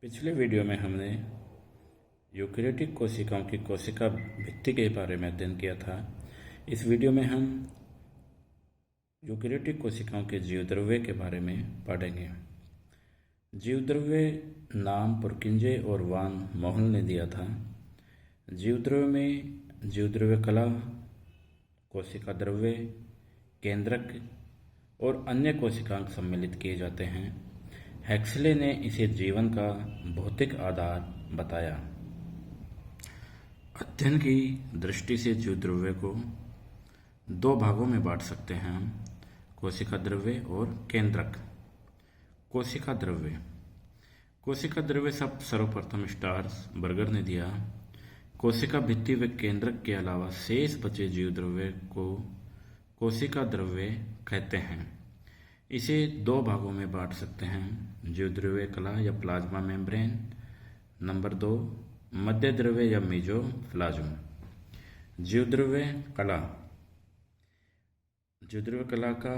पिछले वीडियो में हमने यूकेरियोटिक कोशिकाओं की कोशिका भित्ति के बारे में अध्ययन किया था। इस वीडियो में हम यूकेरियोटिक कोशिकाओं के जीवद्रव्य के बारे में पढ़ेंगे। जीवद्रव्य नाम पुरकिंजे और वान मोहल ने दिया था। जीवद्रव्य में जीवद्रव्य कला, कोशिका द्रव्य, केंद्रक और अन्य कोशिकांग सम्मिलित किए जाते हैं। हेक्सले ने इसे जीवन का भौतिक आधार बताया। अध्ययन की दृष्टि से जीवद्रव्य को दो भागों में बांट सकते हैं हम, कोशिका द्रव्य और केंद्रक। कोशिका द्रव्य शब्द सर्वप्रथम स्टार्स बर्गर ने दिया। कोशिका भित्ति व केंद्रक के अलावा शेष बचे जीवद्रव्य को कोशिका द्रव्य कहते हैं। इसे दो भागों में बांट सकते हैं, जीवद्रव्य कला या प्लाज्मा मेम्ब्रेन। नंबर 2, मध्य द्रव्य या मेसोप्लाज्म। जीवद्रव्य कला का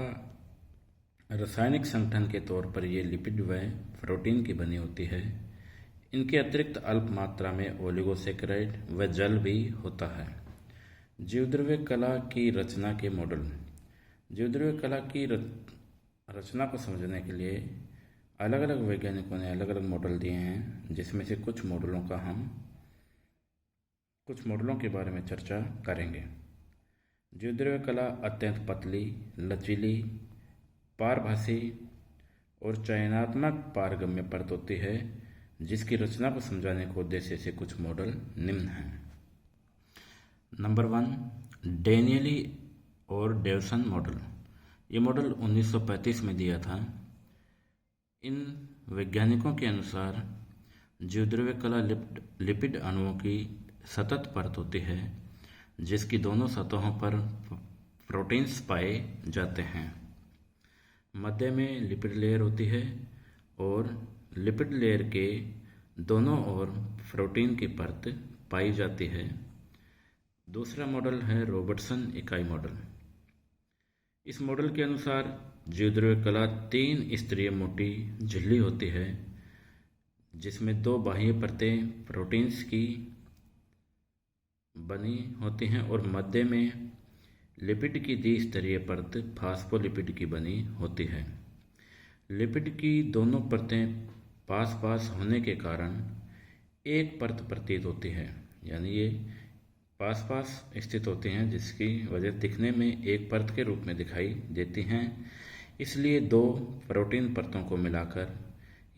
रासायनिक संगठन के तौर पर ये लिपिड व प्रोटीन की बनी होती है। इनके अतिरिक्त अल्प मात्रा में ओलिगोसैकेराइड व जल भी होता है। जीवद्रव्य कला की रचना के मॉडल। जीवद्रव्य कला की रचना को समझने के लिए अलग अलग वैज्ञानिकों ने अलग अलग मॉडल दिए हैं, जिसमें से कुछ मॉडलों के बारे में चर्चा करेंगे। जीवद्रव्य कला अत्यंत पतली, लचीली, पारभासी और चयनात्मक पारगम्य परत होती है, जिसकी रचना को समझाने के उद्देश्य से कुछ मॉडल निम्न हैं। नंबर 1, डेनियली और डेवसन मॉडल। ये मॉडल 1935 में दिया था। इन वैज्ञानिकों के अनुसार जीवद्रव्य कला लिपिड अणुओं की सतत परत होती है, जिसकी दोनों सतहों पर प्रोटीन्स पाए जाते हैं। मध्य में लिपिड लेयर होती है और लिपिड लेयर के दोनों ओर प्रोटीन की परत पाई जाती है। दूसरा मॉडल है रॉबर्टसन इकाई मॉडल। इस मॉडल के अनुसार जीवद्रव्य कला 3 स्तरीय मोटी झिल्ली होती है, जिसमें 2 बाह्य परतें प्रोटीन्स की बनी होती हैं और मध्य में लिपिड की द्विस्तरीय परत फास्फोलिपिड की बनी होती है। लिपिड की दोनों परतें पास पास होने के कारण एक परत प्रतीत होती है, यानी ये पास पास स्थित होती हैं, जिसकी वजह दिखने में एक परत के रूप में दिखाई देती हैं। इसलिए 2 प्रोटीन परतों को मिलाकर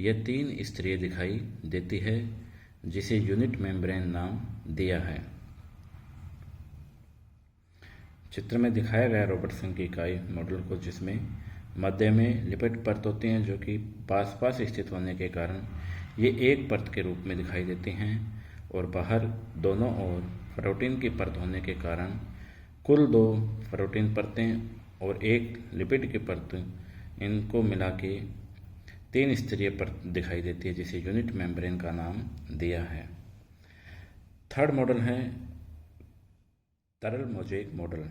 यह 3 स्तरीय दिखाई देती है, जिसे यूनिट मेम्ब्रेन नाम दिया है। चित्र में दिखाया गया रॉबर्टसन की इकाई मॉडल को, जिसमें मध्य में लिपिड परत होती हैं, जो कि पास पास स्थित होने के कारण ये एक परत के रूप में दिखाई देती हैं, और बाहर दोनों ओर प्रोटीन की परत होने के कारण कुल 2 प्रोटीन परतें और एक लिपिड की परत, इनको मिला के 3 स्तरीय परत दिखाई देती है, जिसे यूनिट मेम्ब्रेन का नाम दिया है। थर्ड मॉडल है तरल मोज़ेक मॉडल।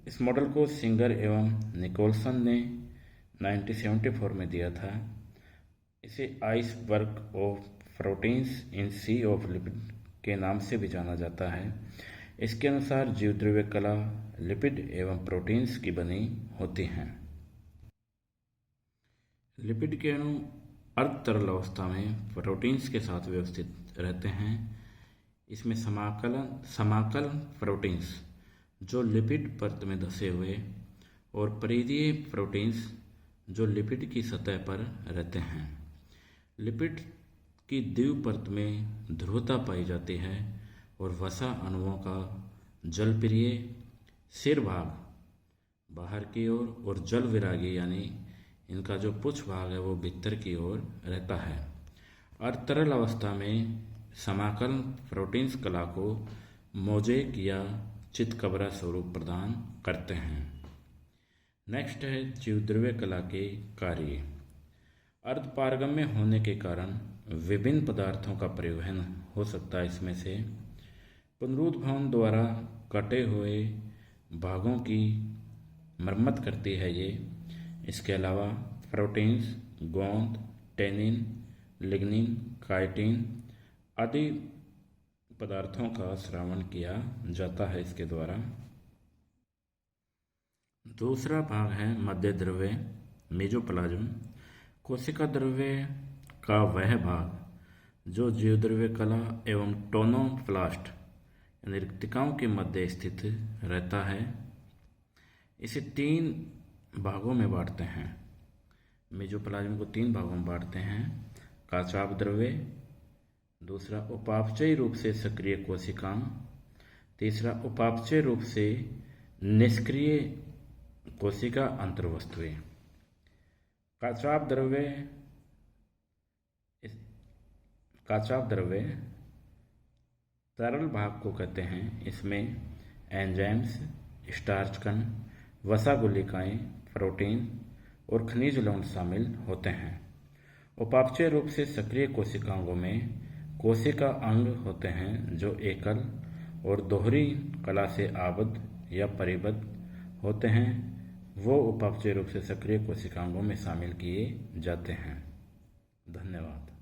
इस मॉडल को सिंगर एवं निकोलसन ने 1974 में दिया था। इसे iceberg of proteins in sea of lipid के नाम से भी जाना जाता है। इसके अनुसार जीवद्रव्य कला लिपिड एवं प्रोटीन्स की बनी होती हैं। लिपिड के अणु अर्ध तरल अवस्था में प्रोटीन्स के साथ व्यवस्थित रहते हैं। इसमें समाकल प्रोटीन्स जो लिपिड परत में धसे हुए और परिधीय प्रोटीन्स जो लिपिड की सतह पर रहते हैं। लिपिड की द्वितीय परत में ध्रुवता पाई जाती है और वसा अणुओं का जलप्रिय सिर भाग बाहर की ओर और जल विरागी यानी इनका जो पुच्छ भाग है वो भीतर की ओर रहता है। और तरल अवस्था में समाकल प्रोटीन्स कला को मोज़ेक या चितकबरा स्वरूप प्रदान करते हैं। नेक्स्ट है जीवद्रव्य कला के कार्य। अर्धपारगम्य होने के कारण विभिन्न पदार्थों का परिवहन हो सकता है। इसमें से पुनरुत्भवन द्वारा कटे हुए भागों की मरम्मत करती है ये। इसके अलावा प्रोटीन्स, गोंद, टेनिन लिग्निन, काइटिन आदि पदार्थों का स्रावण किया जाता है इसके द्वारा। दूसरा भाग है मध्य द्रव्य मेजोप्लाज्म। कोशिका द्रव्य का वह भाग जो जीवद्रव्य कला एवं टोनोप्लास्ट यानी रिक्तिकाओं के मध्य स्थित रहता है। इसे 3 भागों में बांटते हैं। मेजोप्लाज्म को 3 भागों में बांटते हैं। काचाभ द्रव्य, दूसरा उपापचयी रूप से सक्रिय कोशिकांग, तीसरा उपापचयी रूप से निष्क्रिय कोशिका अंतर्वस्तुएं। काचाभ द्रव्य तरल भाग को कहते हैं। इसमें एंजाइम्स, स्टार्च कण, वसा गुलिकाएं, प्रोटीन और खनिज लवण शामिल होते हैं। उपापचय रूप से सक्रिय कोशिकांगों में कोशिका अंग होते हैं जो एकल और दोहरी कला से आबद्ध या परिबद्ध होते हैं। वो उपापचय रूप से सक्रिय कोशिकांगों में शामिल किए जाते हैं। धन्यवाद।